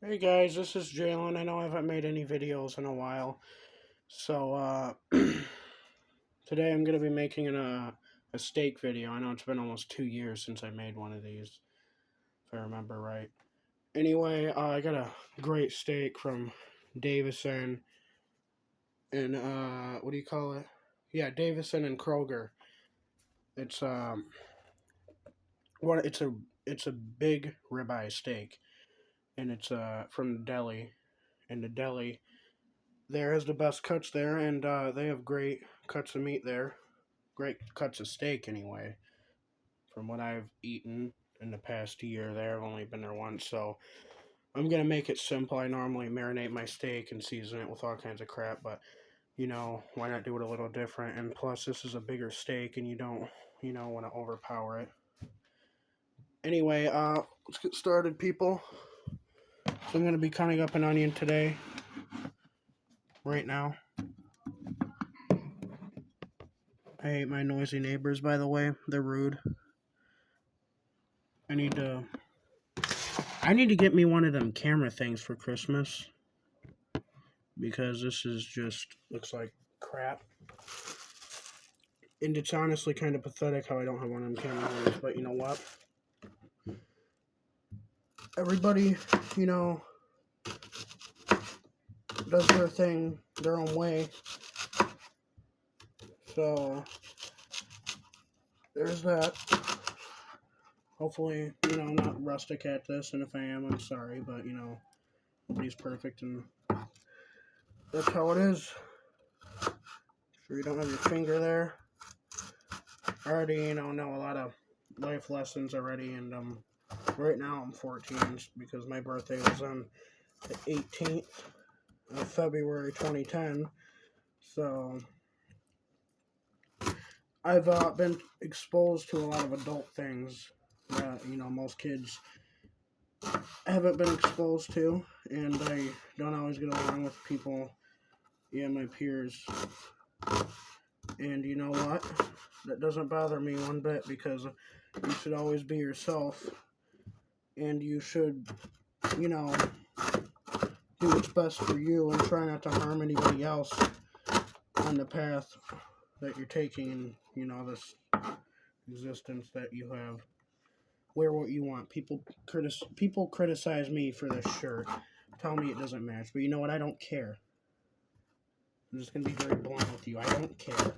Hey guys, this is Jalen. I know I haven't made any videos in a while, so today I'm gonna be making a steak video. I know it's been almost 2 years since I made one of these, if I remember right. Anyway, I got a great steak from Davison and what do you call it? Yeah, Davison and Kroger. It's what it's a big ribeye steak, and it's from the deli, and the deli there has the best cuts there, and they have great cuts of meat there. Great cuts of steak, anyway. From what I've eaten in the past year there, I've only been there once, so I'm gonna make it simple. I normally marinate my steak and season it with all kinds of crap, but why not do it a little different? And plus, this is a bigger steak, and you don't, want to overpower it. Anyway, let's get started, people. So I'm gonna be cutting up an onion today, right now. I hate my noisy neighbors, by the way. They're rude. I need to I need to get me one of them camera things for Christmas because this is just looks like crap. And it's honestly kind of pathetic how I don't have one of them camera things, but you know what? Everybody, you know, does their thing their own way. So there's that. Hopefully, I'm not rustic at this, and if I am, I'm sorry, but nobody's perfect, and that's how it is. Sure you don't have your finger there. I already, know a lot of life lessons already, and right now I'm 14 because my birthday was on the 18th of February 2010. So I've been exposed to a lot of adult things that most kids haven't been exposed to, and I don't always get along with people, my peers. And you know what? That doesn't bother me one bit because you should always be yourself, and you should, you know, do what's best for you and try not to harm anybody else on the path that you're taking in, this existence that you have. Wear what you want. People criticize me for this shirt. Tell me it doesn't match. But you know what? I don't care. I'm just going to be very blunt with you. I don't care.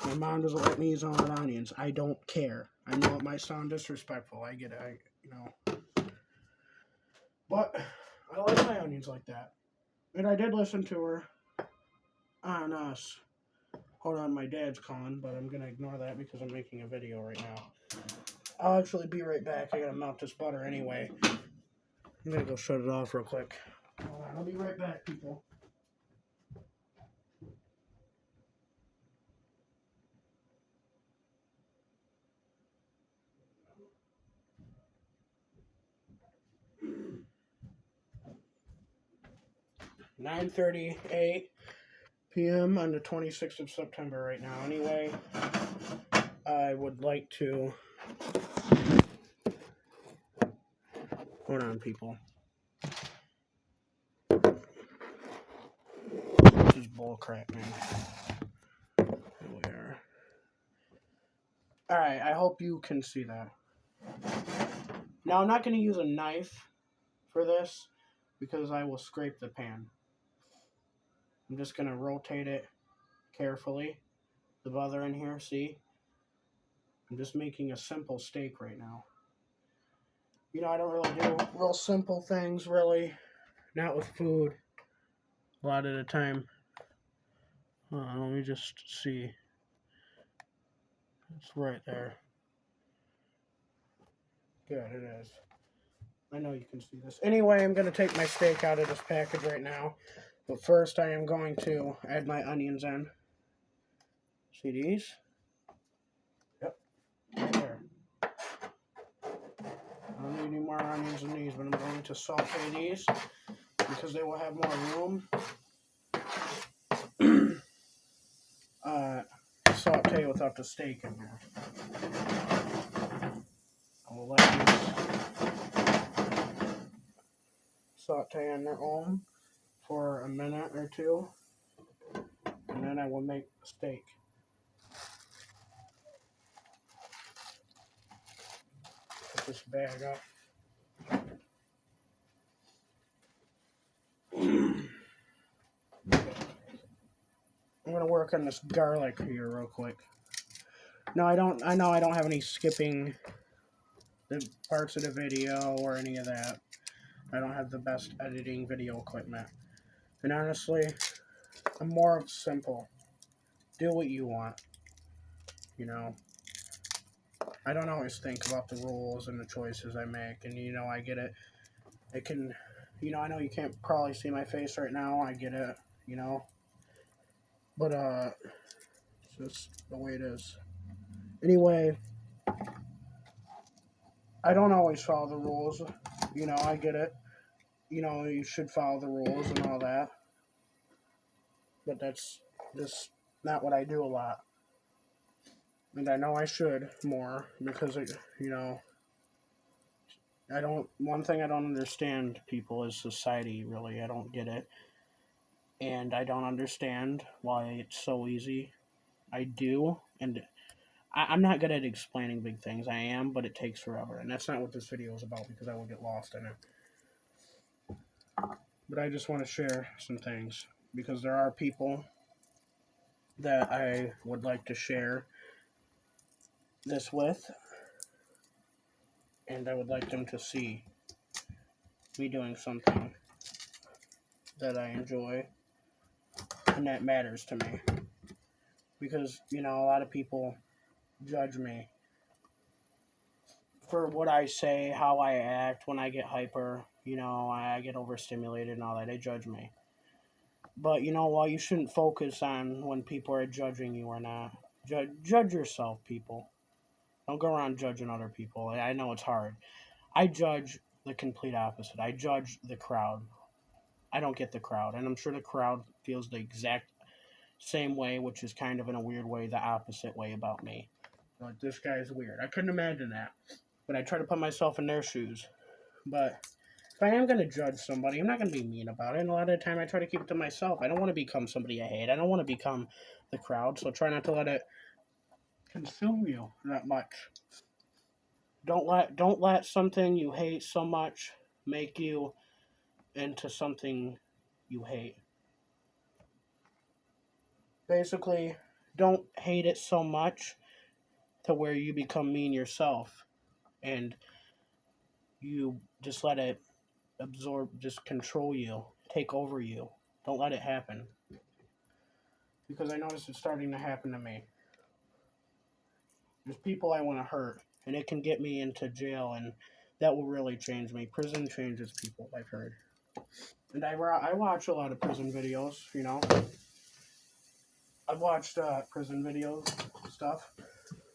My mom doesn't let me use all the onions. I don't care. I know it might sound disrespectful. I get it. But I like my onions like that. And I did listen to her on us. Hold on, my dad's calling, but I'm going to ignore that because I'm making a video right now. I'll actually be right back. I got to melt this butter anyway. I'm going to go shut it off real quick. Hold on, I'll be right back, people. (9:38 p.m. on the 26th of September right now. Anyway, I would like to... Hold on, people. This is bullcrap, man. Here we are. Alright, I hope you can see that. Now, I'm not going to use a knife for this because I will scrape the pan. I'm just going to rotate it carefully. The butter in here, see? I'm just making a simple steak right now. I don't really do real simple things, really. Not with food. A lot of the time. Let me just see. It's right there. Good, it is. I know you can see this. Anyway, I'm going to take my steak out of this package right now. But first, I am going to add my onions in. See these? Yep, right there. I don't need any more onions than these, but I'm going to saute these because they will have more room. Saute without the steak in there. I will let these saute on their own for a minute or two, and then I will make the steak. Put this bag up. I'm gonna work on this garlic here real quick. No, I know I don't have any skipping the parts of the video or any of that. I don't have the best editing video equipment. And honestly, I'm more of simple. Do what you want. You know, I don't always think about the rules and the choices I make. And, you know, I get it. It can, you know, I know you can't probably see my face right now. I get it, you know. But, it's just the way it is. Anyway, I don't always follow the rules. You know, I get it. You know, you should follow the rules and all that. But that's just not what I do a lot. And I know I should more because, you know, one thing I don't understand, people, is society, really. I don't get it. And I don't understand why it's so easy. I do. And I'm not good at explaining big things. I am, but it takes forever. And that's not what this video is about because I will get lost in it. But I just want to share some things because there are people that I would like to share this with, and I would like them to see me doing something that I enjoy and that matters to me. Because, you know, a lot of people judge me for what I say, how I act, when I get hyper, you know, I get overstimulated and all that. They judge me. But, you know what? You shouldn't focus on when people are judging you or not. Judge yourself, people. Don't go around judging other people. I know it's hard. I judge the complete opposite. I judge the crowd. I don't get the crowd. And I'm sure the crowd feels the exact same way, which is kind of in a weird way, the opposite way about me. Like, this guy's weird. I couldn't imagine that. But I try to put myself in their shoes. But if I am going to judge somebody, I'm not going to be mean about it. And a lot of the time I try to keep it to myself. I don't want to become somebody I hate. I don't want to become the crowd. So try not to let it consume you that much. Don't let something you hate so much make you into something you hate. Basically, don't hate it so much to where you become mean yourself and you just let it absorb, just control you, take over you. Don't let it happen. Because I notice it's starting to happen to me. There's people I want to hurt, and it can get me into jail, and that will really change me. Prison changes people, I've heard. And I watch a lot of prison videos, you know. I've watched prison videos stuff.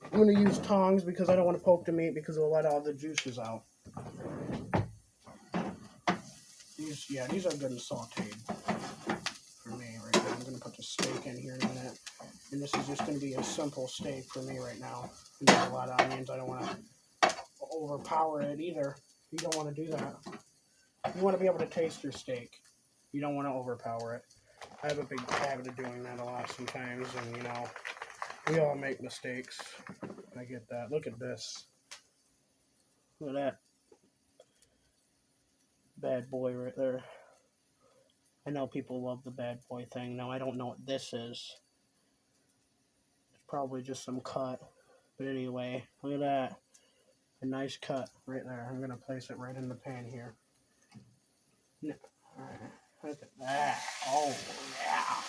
I'm going to use tongs because I don't want to poke the meat because it'll let all the juices out. These are good and sauteed for me right now. I'm going to put the steak in here in a minute. And this is just going to be a simple steak for me right now. There's a lot of onions. I don't want to overpower it either. You don't want to do that. You want to be able to taste your steak. You don't want to overpower it. I have a big habit of doing that a lot sometimes, and, you know, we all make mistakes. I get that. Look at this. Look at that bad boy right there. I know people love the bad boy thing. Now, I don't know what this is. It's probably just some cut. But anyway, look at that. A nice cut right there. I'm going to place it right in the pan here. Alright. Look at that. Oh, yeah.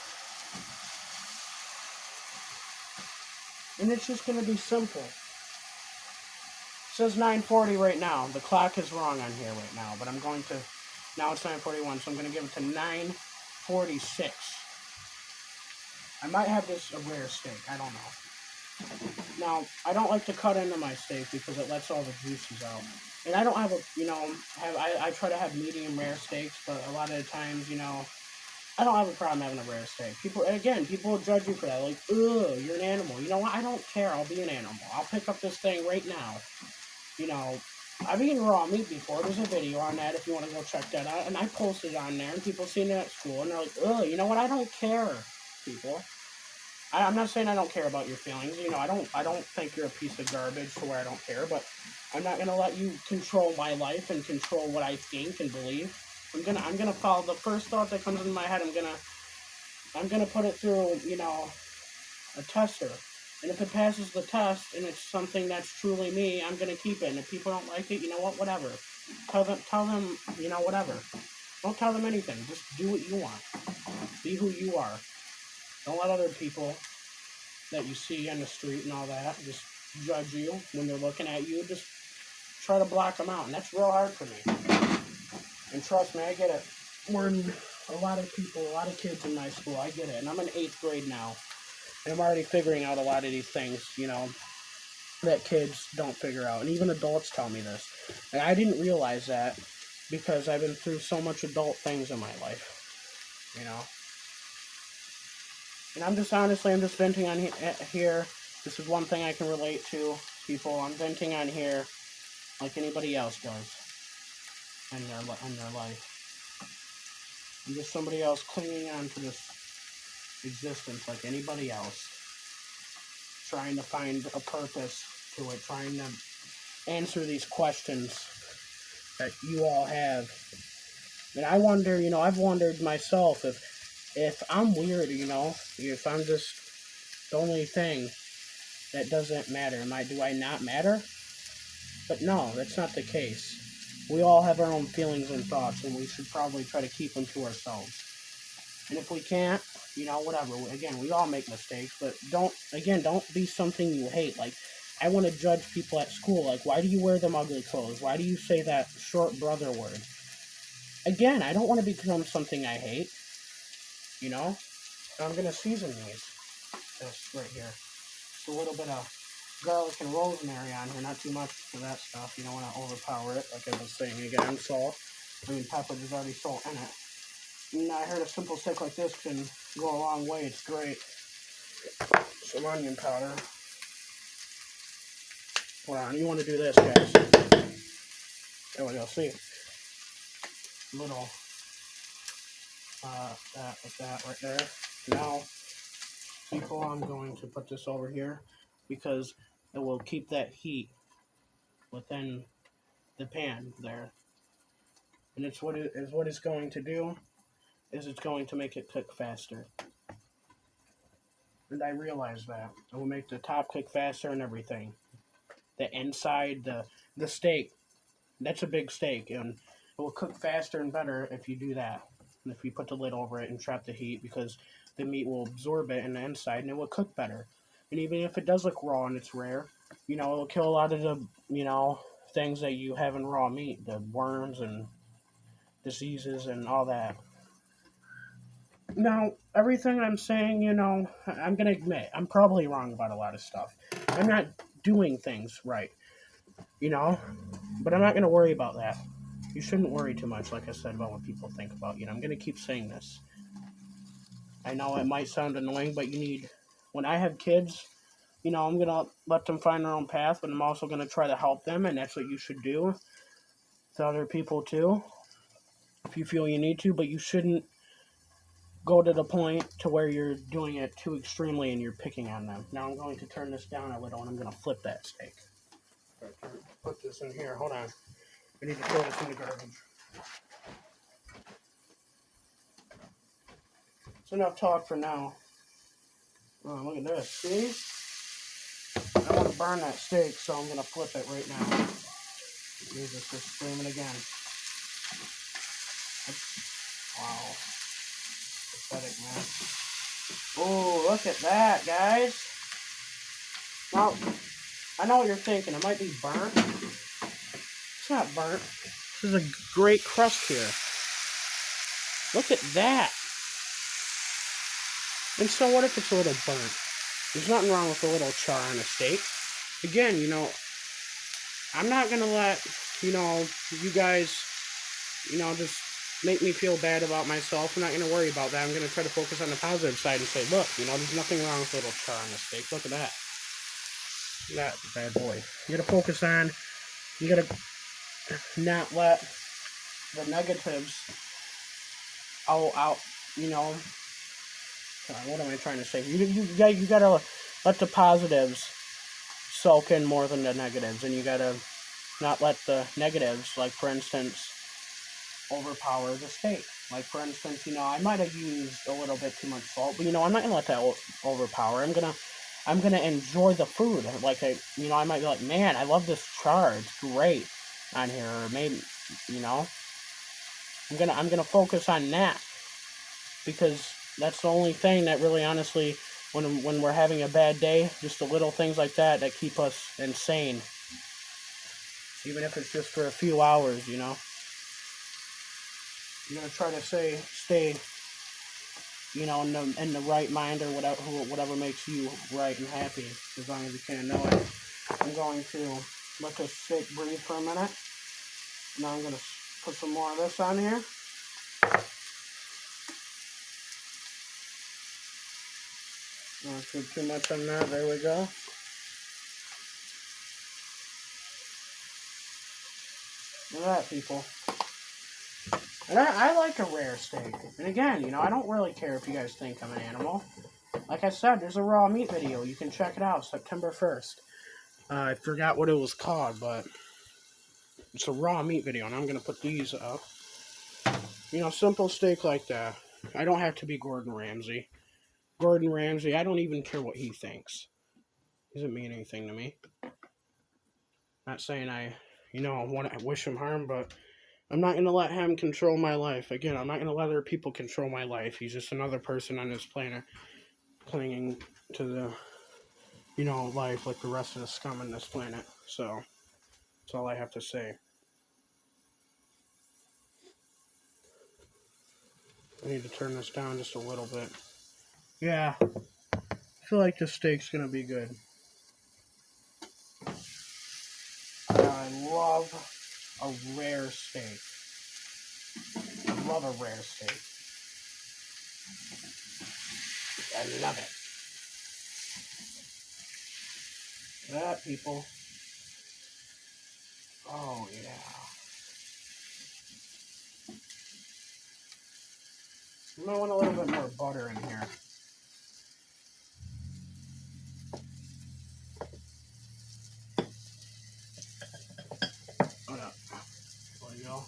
And it's just going to be simple. It says 9:40 right now. The clock is wrong on here right now. But I'm going to... Now it's 9:41, so I'm going to give it to 9:46. I might have this a rare steak. I don't know. Now, I don't like to cut into my steak because it lets all the juices out. And I don't have a, you know, I try to have medium rare steaks, but a lot of the times, you know, I don't have a problem having a rare steak. People will judge you for that. Like, ugh, you're an animal. You know what? I don't care. I'll be an animal. I'll pick up this thing right now. You know, I've eaten raw meat before. There's a video on that if you want to go check that out. And I posted on there, and people seen it at school, and they're like, "Ugh, you know what? I don't care, people. I'm not saying I don't care about your feelings. You know, I don't think you're a piece of garbage to where I don't care. But I'm not gonna let you control my life and control what I think and believe. I'm gonna follow the first thought that comes into my head. I'm gonna put it through, a tester. And if it passes the test and it's something that's truly me, I'm gonna keep it. And if people don't like it, you know what? Whatever. Tell them, whatever. Don't tell them anything. Just do what you want. Be who you are. Don't let other people that you see on the street and all that just judge you when they're looking at you. Just try to block them out, and that's real hard for me. And trust me, I get it. We're in a lot of people, a lot of kids in my school. I get it, and I'm in 8th grade now, and I'm already figuring out a lot of these things, that kids don't figure out, and even adults tell me this. And I didn't realize that because I've been through so much adult things in my life, And I'm just venting on here. This is one thing I can relate to, people. I'm venting on here like anybody else does in their life. I'm just somebody else clinging on to this existence like anybody else, trying to find a purpose to it, trying to answer these questions that you all have. And I wonder, I've wondered myself if I'm weird, if I'm just the only thing that doesn't matter. Do I not matter? But no, that's not the case. We all have our own feelings and thoughts, and we should probably try to keep them to ourselves. And if we can't, whatever. Again, we all make mistakes, but don't be something you hate. Like, I want to judge people at school. Like, why do you wear them ugly clothes? Why do you say that short brother word? Again, I don't want to become something I hate, I'm going to season this right here. Just a little bit of garlic and rosemary on here, not too much for that stuff. You don't want to overpower it, like I was saying again. Salt. Pepper, there's already salt in it. And I heard a simple stick like this can go a long way. It's great. Some onion powder. Hold on, you want to do this, guys. There we go, see? Little, that right there. Now, people, I'm going to put this over here because it will keep that heat within the pan there. And what it's going to do is it's going to make it cook faster. And I realize that. It will make the top cook faster and everything. The inside, the steak, that's a big steak, and it will cook faster and better if you do that. And if you put the lid over it and trap the heat, because the meat will absorb it in the inside and it will cook better. And even if it does look raw and it's rare, it'll kill a lot of the, things that you have in raw meat, the worms and diseases and all that. Now, everything I'm saying, I'm going to admit, I'm probably wrong about a lot of stuff. I'm not doing things right, but I'm not going to worry about that. You shouldn't worry too much, like I said, about what people think about you. I'm going to keep saying this. I know it might sound annoying, but when I have kids, I'm going to let them find their own path, but I'm also going to try to help them, and that's what you should do to other people too, if you feel you need to, but you shouldn't go to the point to where you're doing it too extremely and you're picking on them. Now I'm going to turn this down a little and I'm going to flip that steak. Put this in here. Hold on. I need to throw this in the garbage. It's enough talk for now. Oh, look at this. See? I want to burn that steak, so I'm going to flip it right now. Jesus, just screaming again. Wow. Pathetic, man. Oh, look at that, guys. Now, I know what you're thinking. It might be burnt. It's not burnt. This is a great crust here. Look at that. And so what if it's a little burnt? There's nothing wrong with a little char on a steak. Again, I'm not going to let, you guys, just make me feel bad about myself. I'm not going to worry about that. I'm going to try to focus on the positive side and say, look, there's nothing wrong with a little char on a steak. Look at that. Look at that bad boy. You got to focus on, you got to not let the negatives out, you know, what am I trying to say? You gotta let the positives soak in more than the negatives, and you gotta not let the negatives, like for instance, overpower the steak. Like for instance, I might have used a little bit too much salt, but I'm not gonna let that overpower. I'm gonna enjoy the food. Like I might be like, man, I love this char. It's great on here, or maybe, you know, I'm gonna focus on that because that's the only thing that really, honestly, when we're having a bad day, just the little things like that keep us insane, even if it's just for a few hours. I'm gonna try to stay in the right mind, or whatever makes you right and happy, as long as you can know it. I'm going to let this steak breathe for a minute. Now I'm going to put some more of this on here. Not too much on that. There we go. Look at that, people. And I like a rare steak. And again, I don't really care if you guys think I'm an animal. Like I said, there's a raw meat video. You can check it out, September 1st. I forgot what it was called, but it's a raw meat video, and I'm going to put these up. Simple steak like that. I don't have to be Gordon Ramsay. Gordon Ramsay, I don't even care what he thinks. He doesn't mean anything to me. Not saying I want to wish him harm, but I'm not going to let him control my life. Again, I'm not going to let other people control my life. He's just another person on this planet clinging to life like the rest of the scum on this planet. So, that's all I have to say. I need to turn this down just a little bit. Yeah, I feel like this steak's going to be good. I love a rare steak. I love a rare steak. I love it. That, people. Oh, yeah. You might want a little bit more butter in here. Oh, no. There you go.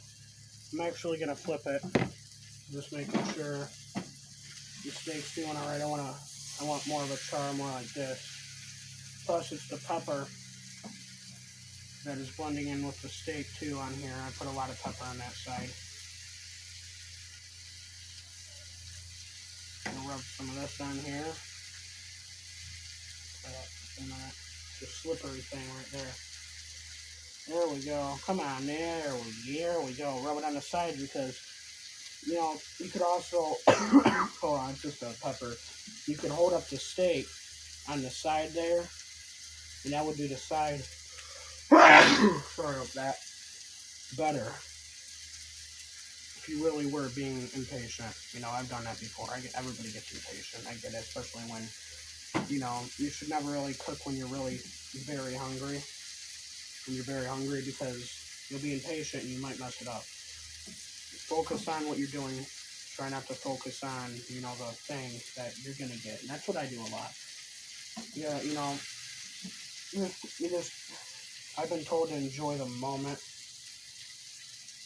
I'm actually going to flip it. Just making sure the steak's doing alright. I want more of a char, more like this. Plus, it's the pepper that is blending in with the steak, too, on here. I put a lot of pepper on that side. I'm going to rub some of this on here. It's a slippery thing right there. There we go. Come on, there we go. Rub it on the side because, you could also, hold on, it's just a pepper. You could hold up the steak on the side there, and that would do the side, sorry about that, better. If you really were being impatient. I've done that before. Everybody gets impatient. I get it, especially when, you should never really cook when you're really very hungry. When you're very hungry, because you'll be impatient and you might mess it up. Focus on what you're doing. Try not to focus on, the thing that you're going to get. And that's what I do a lot. Yeah, I've been told to enjoy the moment.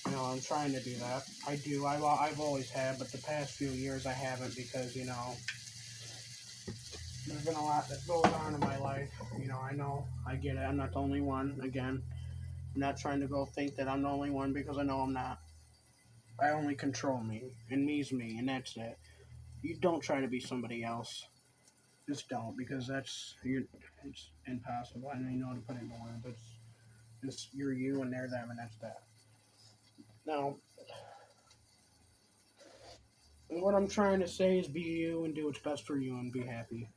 I'm trying to do that. I do. I've always had, but the past few years I haven't because, there's been a lot that goes on in my life. I know. I get it. I'm not the only one. Again, I'm not trying to go think that I'm the only one because I know I'm not. I only control me, and me's me, and that's it. You don't try to be somebody else. Just don't, because it's impossible. I know you know how to put it in words, but it's you're you and they're them, and that's that. Now, what I'm trying to say is be you and do what's best for you and be happy.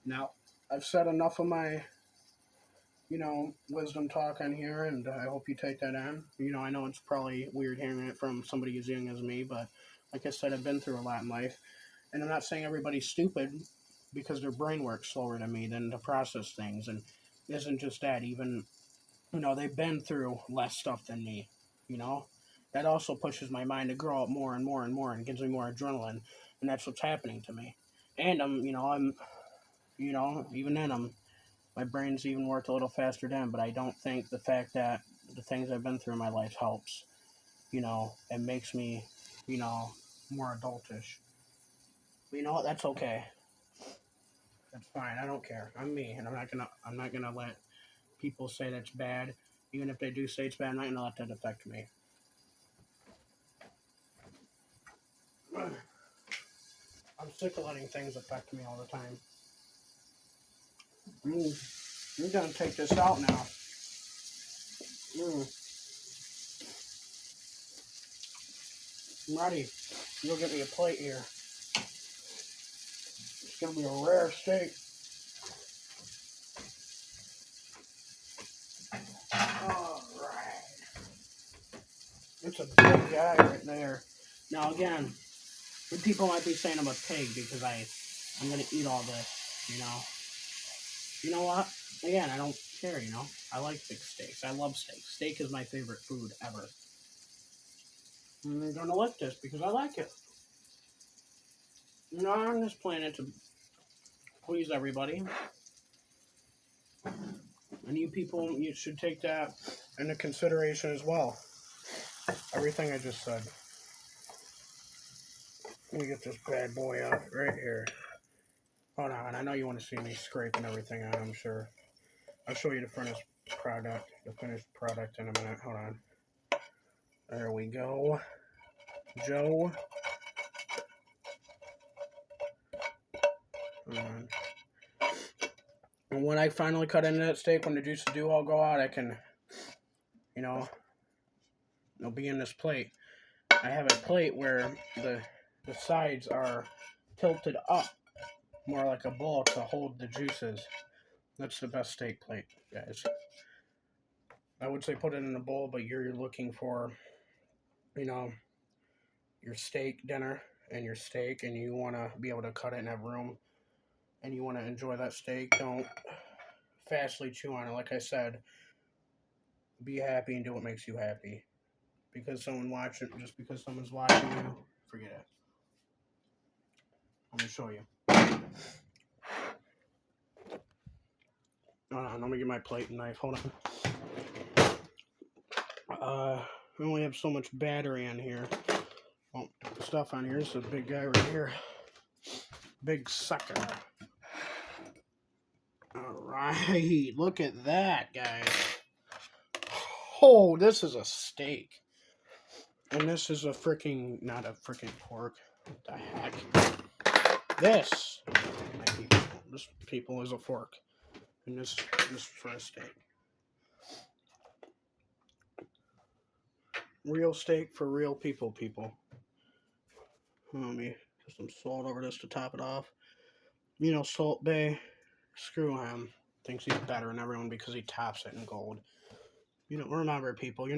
Now, I've said enough of my, wisdom talk on here, and I hope you take that on. I know it's probably weird hearing it from somebody as young as me, but like I said, I've been through a lot in life. And I'm not saying everybody's stupid because their brain works slower than me than to process things. And it isn't just that, even You know, they've been through less stuff than me. You know, that also pushes my mind to grow up more and more and more, and gives me more adrenaline, and that's what's happening to me. And even then, my brain's even worked a little faster then. But I don't think the fact that the things I've been through in my life helps. You know, it makes me, you know, more adultish. But you know what? That's okay. That's fine. I don't care. I'm me, and I'm not gonna let people say that's bad. Even if they do say it's bad, I'm not gonna let that affect me. I'm sick of letting things affect me all the time. I'm gonna take this out now. Mm, I'm ready. You'll get me a plate here. It's gonna be a rare steak. All right. It's a big guy right there. Now again, people might be saying I'm a pig because I'm gonna eat all this. You know what? Again, I don't care. I like big steaks. I love steak. Steak is my favorite food ever. And I'm gonna like this because I like it. I'm on this planet to please everybody, and you people, you should take that into consideration as well. Everything I just said. Let me get this bad boy out right here. Hold on, I know you want to see me scraping everything out, I'm sure. I'll show you the finished product in a minute. Hold on. There we go. Joe. Hold on. And when I finally cut into that steak, when the juices do all go out, I can, it'll be in this plate. I have a plate where the sides are tilted up more like a bowl to hold the juices. That's the best steak plate, guys. I would say put it in a bowl, but you're looking for, you know, your steak dinner and your steak, and you want to be able to cut it and have room, and you want to enjoy that steak. Don't fastly chew on it. Like I said, be happy and do what makes you happy. Just because someone's watching you, forget it. Let me show you. Hold on, let me get my plate and knife. Hold on. We only have so much battery in here. Well, stuff on here. This is a big guy right here. Big sucker. Alright, look at that, guys. Oh, this is a steak. And this is not a freaking pork. What the heck? This, people, is a fork. And this for a steak. Real steak for real people. Let me put some salt over this to top it off. Salt Bay, screw him. Thinks he's better than everyone because he tops it in gold. Remember, people,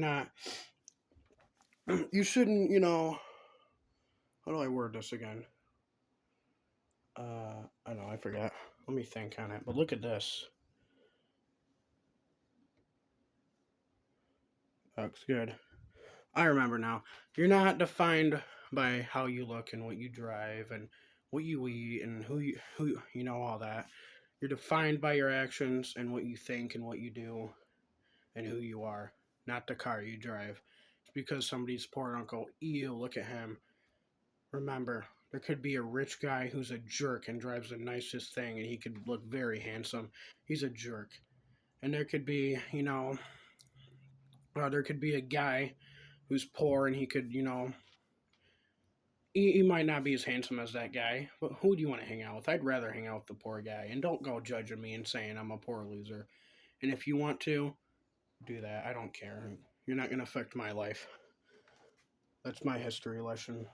you shouldn't, how do I word this again? I know, I forgot. Let me think on it. But look at this. Looks good. I remember now. You're not defined by how you look and what you drive and what you eat and who all that. You're defined by your actions and what you think and what you do and who you are, not the car you drive. It's because somebody's poor uncle, ew, look at him. Remember, there could be a rich guy who's a jerk and drives the nicest thing and he could look very handsome. He's a jerk. And there could be, there could be a guy who's poor and he could, he might not be as handsome as that guy, but who do you want to hang out with? I'd rather hang out with the poor guy. And don't go judging me and saying I'm a poor loser. And if you want to, do that. I don't care. You're not going to affect my life. That's my history lesson.